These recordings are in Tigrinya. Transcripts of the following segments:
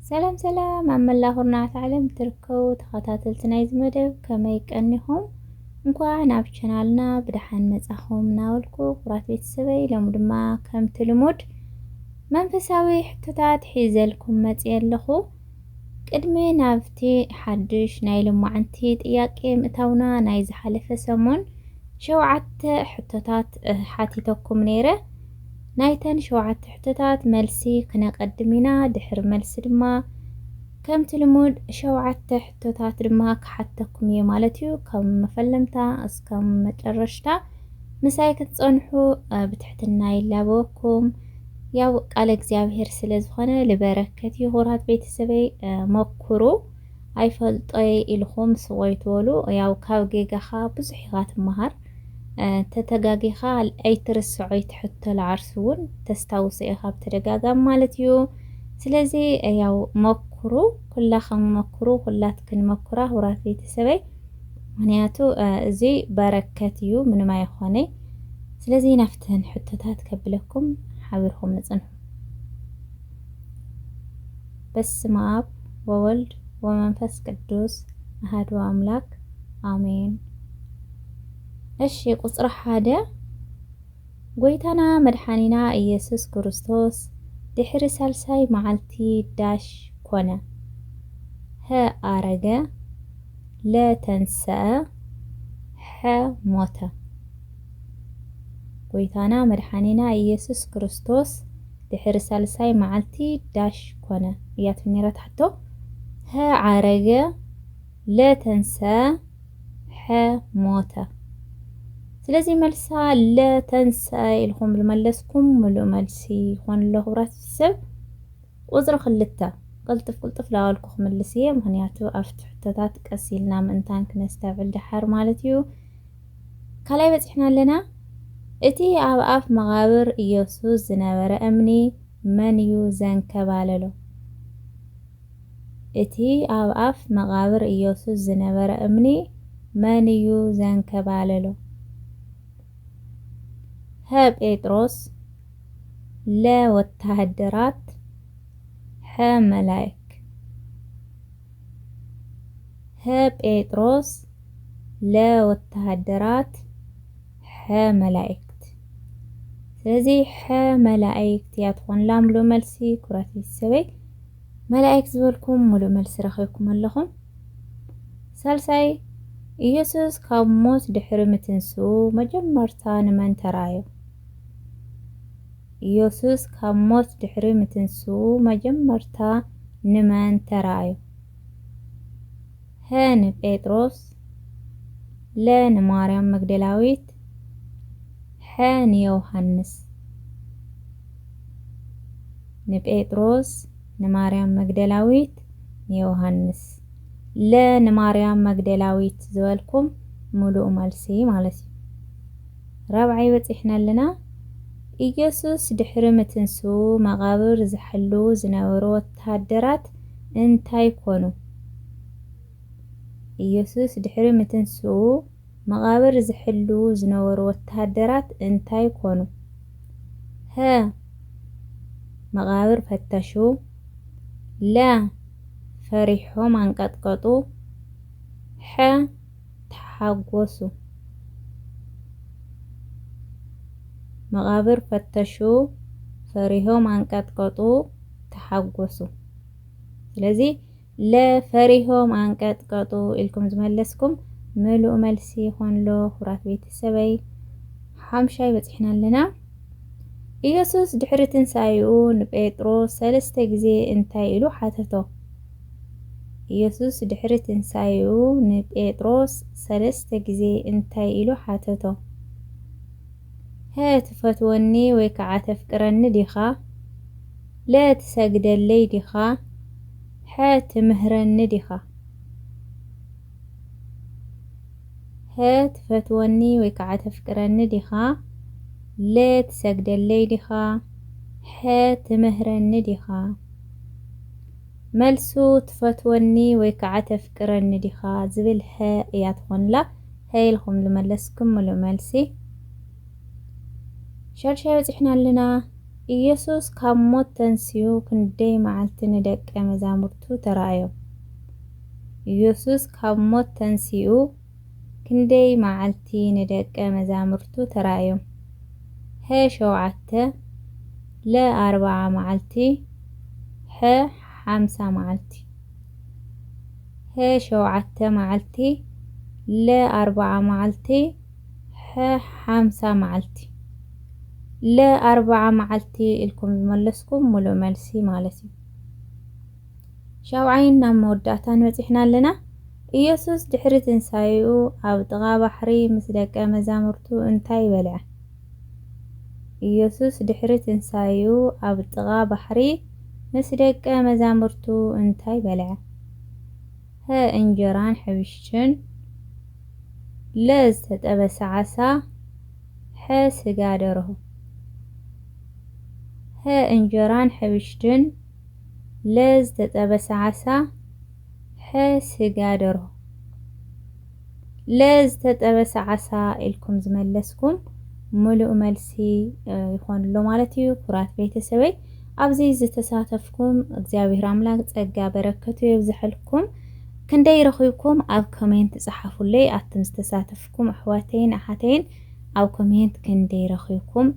سلام سلام عملاهورنا تعلم تركو تخاتاتلت نايز مدب كما يقنيهم እንኳን ኣብ ቻናልና ብድሓን መጻኹም ናውልኩ ኩራት ቤተሰበይ ሎም ድማ ከም ትልሙድ መንፈሳዊ ሕቶታት ሒዘልኩም መጽእ ኣለኹ ቅድሜ ናብቲ ሓድሽ ናይ ልሙዓንቲ ጥያቄ ምእታውና ናይ ዝሓለፈ ሰሞን ሸውዓተ ሕቶታት ሓቲተኩም ነይረ ናይተን ሸውዓተ ሕቶታት መልሲ ክነቀድሚና ድሕር መልሲ ድማ كم تلمود شوعت حتوتات دما كحتكم يمالتيو كم مفلمتا اسكم مترشتا مسايك تصنحو بتحتنا يلابوكم ياو قال እግዚአብሔር ስለዝኾነ ለበረከት ይሆራት ቤተሰበይ ሞክሩ አይፈልጠይ ኢልኹም ስወይትወሉ ያው ካብ ጌጋኻ ብዙሕ ኢኻ ትመሃር ተተጋጊኻ ኣይትርስዖይ ትሕቶ ለዓርሱውን ተስታውስ ኢኻ ብተደጋጋም ማለት እዩ ስለዚህ ያው ሞክሩ ኩላኹም ሞክሩ ሁላትክን ሞክራ ሁራት ቤተሰበይ ምክንያቱ እዚ በረከት እዩ ምንም አይኾነ ስለዚህ ናፍተን ሕቶታት ከብለኩም حاورهم نصنح بسم آب وولد ومنفس قدوس أحد أملاك آمين الشيء قصر حدا قويتنا مدحانينا إيسوس كريستوس دحر سالساي معلتي داش كونا ها آرقا لا تنسى ها موتا قويتانا مدحانينا إيسوس كريستوس دحر سالساي معلتي داش كونا ياتني رتحتو ها عارقة لا تنسى ها موتا سلازي ملسا لا تنسى إلهم بملسكم ملو ملسي خوان الله رات السب وزرخ اللتا قلتف لا أولكم ملسية مهنياتو أفتح تتات كسيلنا من تانك نستعبل دحر مالتيو كلاي بتحنا لنا إتي أف مغابر إيسوس زنابر أمني من يوزن كباللو إتي أف مغابر إيسوس زنابر أمني من يوزن كباللو هاب إدروس لا والتهدرات ها ملاك هاب إدروس لا والتهدرات ها ملاك ስለዚህ መላእክት ያትኾን ላምሎ መልሲ ኩራት ይሰበይ መላእክት ዝበልኩም ሙሉ መልሲ ረኺብኩም ኣለኹም ሳልሳይ ኢየሱስ ካብ ሞት ድሕሪ ምትንሱ መጀመርታ ንመን ተራእዮ ኢየሱስ ካብ ሞት ድሕሪ ምትንሱ መጀመርታ ንመን ተራእዮ ሀን ጴጥሮስ ለን ማርያም መግደላዊት حان يوحنس نبيتروس نماريام مجدلاويت يوحنس لا نماريام مجدلاويت زوالكم ملؤ مالسي مالسي رابعي بتحنا لنا إيسوس دحرم تنسو مغابر زحلو زناورو تهدرات انتاي كونو إيسوس دحرم تنسو مغابر زحلو زنور والتهدرات انتاي كونو ها مغابر فتشو لا فريحهم انقطقطو ها تحقوسو مغابر فتشو فريحهم انقطقطو تحقوسو لذي لا فريحهم انقطقطو إلكم زملسكم ملؤ ملسي خون له خرات بيت السبي حمشاي بتحنا لنا إيسوس دحر تنسايون بيتروس سلسة جزي انتاي إلو حاتتو إيسوس دحر تنسايون بيتروس سلسة جزي انتاي إلو حاتتو هات فتوني ويكعات فكرن ديخا لا تساقد اللي ديخا هات مهرن ديخا هات فتوني ويكعت فكرن ديخا لا تسجد اللي ديخا هات مهرن ديخا ملسو تفتوني ويكعت فكرن ديخا زبل ها ياتخون لا هاي لهم لملسكم ولو ملسي شرشة وزحنا لنا ኢየሱስ ካብ ሞት ተንስኡ ክንደይ መዓልቲ ንደቀ መዛሙርቱ ተራእዮም። ኢየሱስ ካብ ሞት ተንስኡ ክንደይ መዓልቲ ንደቀ መዛሙርቱ ተራእዮም። ሀ 7 ለ 40 መዓልቲ ሐ 50 መዓልቲ ሀ 7 መዓልቲ ለ 40 መዓልቲ ሐ 50 መዓልቲ ለ 40 መዓልቲ ኢልኩም ዝመለስኩም ሙሉእ መልሲ ማለት እዩ። ሻውዓይን ናብ መወዳእታ ንበፂሕና ኣለና። ኢየሱስ ድሕሪ ትንሳኤኡ ኣብ ጥቓ ባሕሪ ምስ ደቀ መዛሙርቱ እንታይ በልዐ? ኢየሱስ ድሕሪ ትንሳኤኡ ኣብ ጥቓ ባሕሪ ምስ ደቀ መዛሙርቱ እንታይ በልዐ? ሀ እንጀራን ሕብሽትን ለ ዝተጠበሰ ዓሳ ሐ ስጋ ደርሆ ሀ እንጀራን ሕብሽትን ለ ዝተጠበሰ ዓሳ ሐ ስጋ ደርሆ ለ ዝተጠበሰ ዓሳ ኢልኩም ዝመለስኩም ሙሉእ መልሲ ይኾንሎ ማለት እዩ። ኩራት ቤተሰበይ ኣብዚ ዝተሳተፍኩም እግዚአብሔር አምላክ ጸጋ በረከቱ ይብዝሐልኩም። ክንደይ ረኺብኩም ኣብ ኮሜንት ጻሓፉለይ። ኣትም ዝተሳተፍኩም ኣሕዋተይን ኣሓተይን ኣብ ኮሜንት ክንደይ ረኺብኩም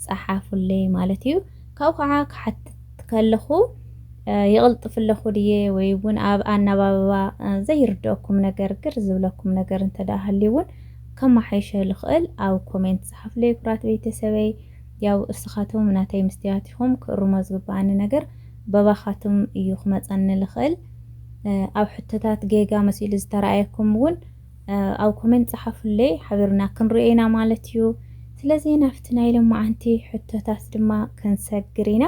ጻሓፉለይ ማለት እዩ። ካብኡ ከዓ ክሓትት ከለኹ ይቕልጥፍለኹ ድየ ወይ እውን ኣብ ኣነባብባ ዘይርድአኩም ነገር ግር ዝብለኩም ነገር እንተዳሃልዩ እውን ከመሓይሸ ልኽእል ኣብ ኮሜንት ጻሓፉለይ። ኩራት ቤተሰበይ ያው እስኻቶም ናተይ ምስትያትኹም ክእርሞ ዝግባአኒ ነገር በባኻቶም እዩ ክመፀኒ ልኽእል። ኣብ ሕቶታት ጌጋ መሲሉ ዝተረኣየኩም እውን ኣብ ኮሜንት ጻሓፉለይ ሓቢርና ክንርኤና ማለት እዩ። ስለዚ ናፍቲ ናይ ሎማዓንቲ ሕቶታት ድማ ክንሰግር ኢና።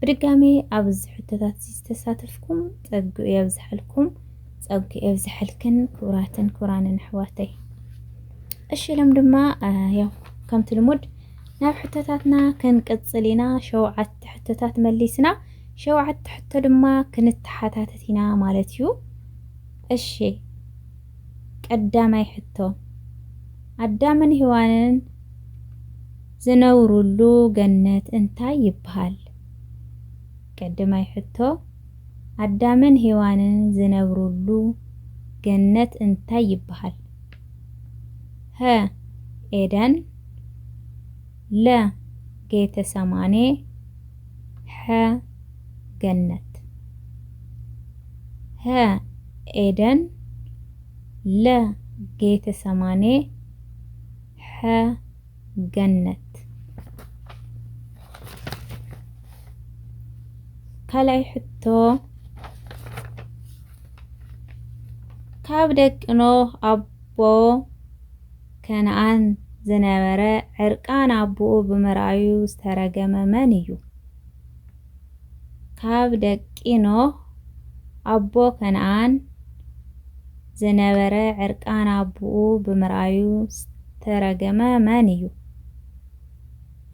ብድጋሚ ኣብዚ ሕቶታት ዝተሳተፍኩም ፀጉ የብዝሐልኩም ፀጉ የብዝሐልክን ክቡራትን ክቡራንን ኣሕዋተይ። እሺ ሎም ድማ ያው ከምቲ ልሙድ ናብ ሕቶታትና ክንቅፅል ኢና። 7 ሕቶታት መሊስና 7 ሕቶ ድማ ክንተሓታተት ኢና ማለት እዩ። እሺ ቀዳማይ ሕቶ ኣዳምን ሔዋንን ዝነብሩሉ ገነት እንታይ ይበሃል? ቀዳማይ ሕቶ ኣዳምን ሔዋንን ዝነብሩሉ ገነት እንታይ ይበሃል? ሀ ኤደን ለ ጌተሰማኔ ሐ ገነት ሀ ኤደን ለ ጌተሰማኔ ሐ ገነት። ካልኣይ ሕቶ ካብ ደቂ ኖህ ኣቦ ከነዓን ዝነበረ ዕርቃን ኣቦኡ ብምርኣዩ ዝተረገመ መን እዩ? ካብ ደቂ ኖህ ኣቦ ከነዓን ዝነበረ ዕርቃን ኣቦኡ ብምርኣዩ ዝተረገመ መን እዩ?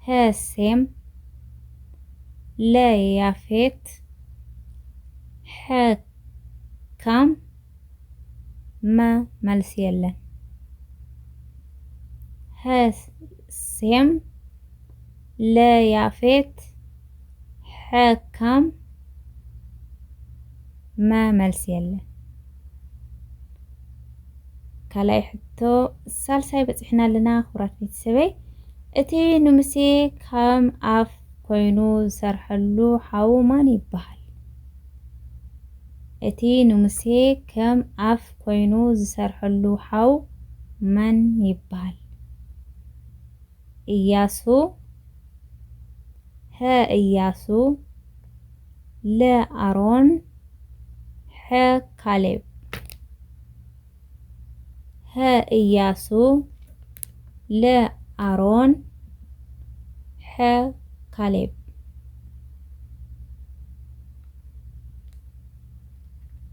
ሀ ሴም ለ ያፌት ሐ ካም መ መልስ የለን። ሀ ሴም ለ ያፌት ሐ ካም መ መልስ የለን። ካልኣይ ሕቶ ሳልሳይ በፂሕና ኣለና ኩራት ቤተሰበይ። እቲ ንሙሴ ከም ኣፍ ኮይኑ ዝሰርሐሉ ሓው ማን ይበሃል? እቲ ንሙሴ ከም ኣፍ ኮይኑ ዝሰርሐሉ ሓው መን ይበሃል? ኢያሱ ሀ ኢያሱ ለ ኣሮን ሐ ካሌብ ሀ ኢያሱ ለ ኣሮን ሐ ካሌብ።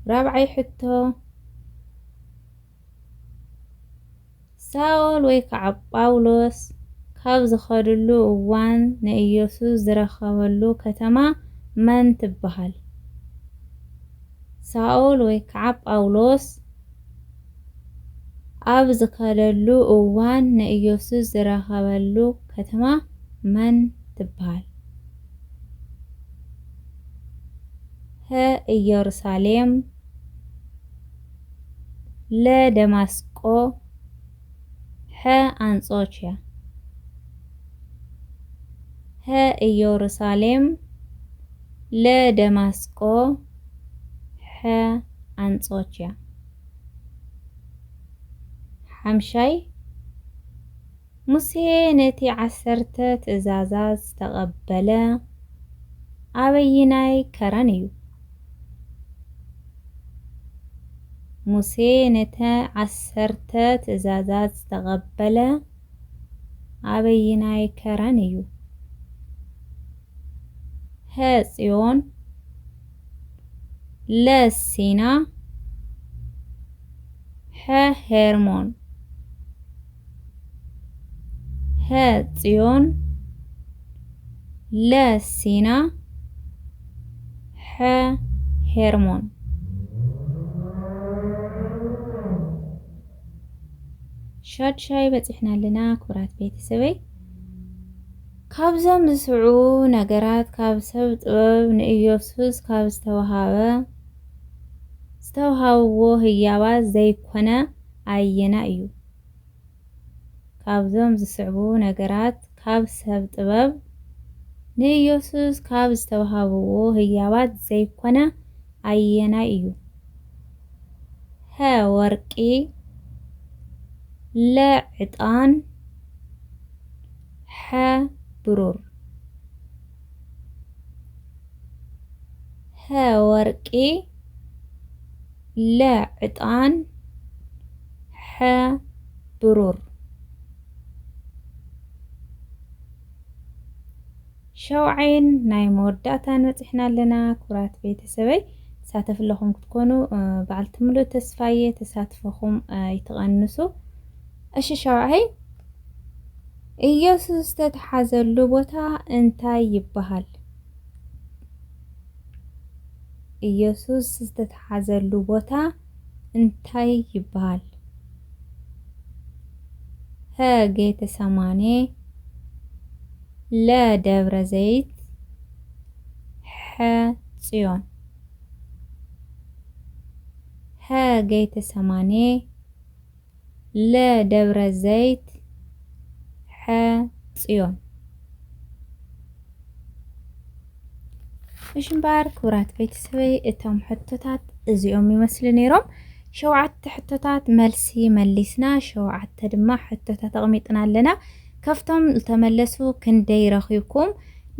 ራብዓይ ሕቶ ሳኦል ወይ ከዓ ጳውሎስ ካብ ዝኸድሉ እዋን ንኢየሱስ ዝረኸበሉ ከተማ መን ትበሃል? ሳኦል ወይ ከዓ ጳውሎስ ኣብ ዝኸደሉ እዋን ንኢየሱስ ዝረኸበሉ ከተማ መን ትበሃል? ኢየሩሳሌም ለደማስቆ አንጾኪያ ኢየሩሳሌም ለደማስቆ አንጾኪያ ሓምሻይ ሙሴ ነቲ 10 ትእዛዛት ተቐበለ ኣበይናይ ከረን እዩ ሙሴ ነቲ 10 ትእዛዛት ተቐበለ ኣበይናይ ከረን እዩ ጽዮን ለሲና ሄርሞን ጽዮን ለሲና ሄርሞን ሻድሻይ በጽሕና ለና ኩራት ቤተሰበይ ካብዞም ዝስዑ ነገራት ካብ ሰብ ጥበብ ንኢየሱስ ካብ ዝተወሃብዎ ህያባት ዘይኮነ ኣየና እዩ ካብዞም ዝስዕቡ ነገራት ካብ ሰብ ጥበብ ንኢየሱስ ካብ ዝተወሃብዎ ህያባት ዘይኮነ ኣየና እዩ ወርቂ ለዕጣን ብሩር ወርቂ ለዕጣን ብሩር ሸውዓይን ናይ መወዳእታን በጽሕና ኣለና ኩራት ቤተሰበይ ተሳተፍለኹም ክትኮኑ በዓልቲ ሙሉእ ተስፋዬ ተሳትፈኹም ይትቐንሱ እሺ ሸውዓይ ኢየሱስ ተተሓዘሉ ቦታ እንታይ ይበሃል ኢየሱስ ተተሓዘሉ ቦታ እንታይ ይበሃል ጌተሰማኔ ለደብረ ዘይት ጽዮን ጌተሰማኔ ለደብረ ዘይት ጽዮን እሽምባር ኩራት ቤተሰበይ እቶም ሕቶታት እዚኦም ይመስሉ ነይሮም ሸውዓተ ሕቶታት መልሲ መሊስና ሸውዓተ ድማ ሕቶታት ኣቕሚጥና ኣለና ከፍቶም ዝተመለሱ ክንደይ ረኺብኩም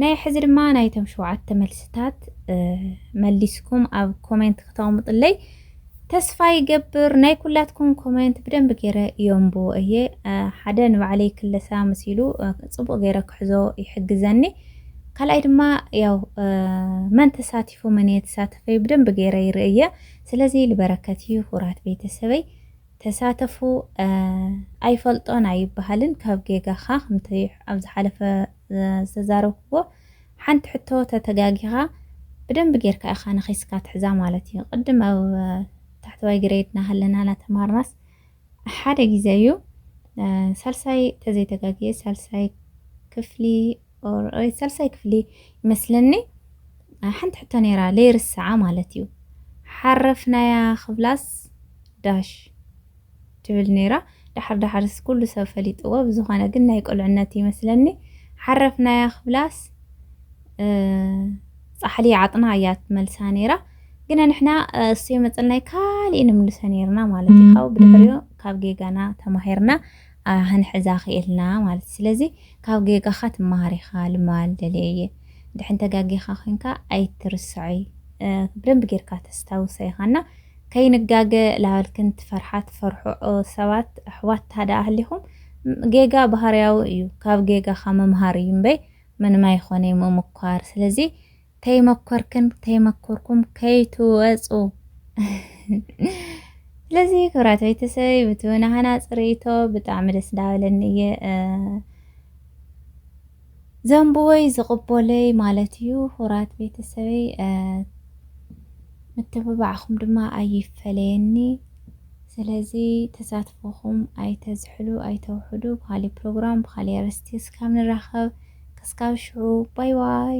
ናይ ሕዚ ድማ ናይቶም ሸውዓተ መልስታት መሊስኩም ኣብ ኮሜንት ከተቕምጡለይ ተስፋ ይገብር ናይ ኩላትኩም ኮሜንት ብደንብ ገይረ ይንብቦ እየ ሓደ ንባዕለይ ክለሳ መሲሉ ጽቡቕ ገይረ ክሕዞ ይሕግዘኒ ካልኣይ ድማ ያው መን ተሳቲፉ መን የተሳተፈይ ብደንብ ገይረ ይርእየ ስለዚ ልበረከት እዩ ኩራት ቤተሰበይ ተሳተፉ ኣይፈልጦን ኣይበሃልን ካብ ጌጋኻ ከምቲ ኣብ ዝሓለፈ ዝተዛረብክዎ ሓንቲ ሕቶ ተተጋጊኻ ብደንብ ጌርካ ኢኻ ንኺስካ ትሕዛ ማለት እዩ ቅድም ኣብ ታሕተዋይ ግሬድና ሃለና ናተማሃርናስ ሓደ ግዜ እዩ ሳልሳይ ተዘይተጋጊየ ሳልሳይ ክፍሊ ሳልሳይ ክፍሊ ይመስለኒ ሓንቲ ሕቶ ነይራ ለይርስዓ ማለት እዩ ሓረፍናያ ክብላስ ዳሽ ትብል ነይራ ዳሕር ኩሉ ሰብ ፈሊጥዎ ብዝኾነ ግን ናይ ቆልዕነት ይመስለኒ ሓረፍናያ ክብላስ ጻሕሊ ዓጥና እያ ትመልሳ ነይራ ግን ንሕና እሱ መጽልናይ ካሊእ ንምልሰ ነይርና ማለት እዩ ካብ ብድሕሪኡ ካብ ጌጋና ተማሂርና هنحዛ ኽኢልና ማለት ስለዚ ካብ ጌጋኻ ትማሃር ኢኻ ልማል ደልየ ድሕን ተጋጊኻ ኺንካ ኣይትርስዒ ብደንብ ጌርካ ተስታውሰ ኢኻና ከይንጋገ ላልክን ትፈርሓት ፈርሑ ሰባት ኣሕዋት ታዳህሊኹም ጌጋ ባህርያዊ እዩ ካብ ጌጋኻ መምሃር እዩ እምበይ ምንም ኣይኾነ መምኳር ስለዚ ተይመኮርኩም ከይትወፁ ስለዚ ክብራት ቤተሰብ ብትውና ሃና ጽሪቶ ብጣዕሚ ደስ ዳበለኒ እየ ዘንብወይ ዝቕበለይ ማለት እዩ ክብራት ቤተሰበይ ምትብባዕኹም ድማ ኣይፈለየኒ ስለዚ ተሳትፎኹም ኣይተዝሕሉ ኣይተውሕዱ ብኻሊ ፕሮግራም ብኻሊ ኣርስቲ እስካብ ንራኸብ ክስካብ ሽዑ ባይ ባይ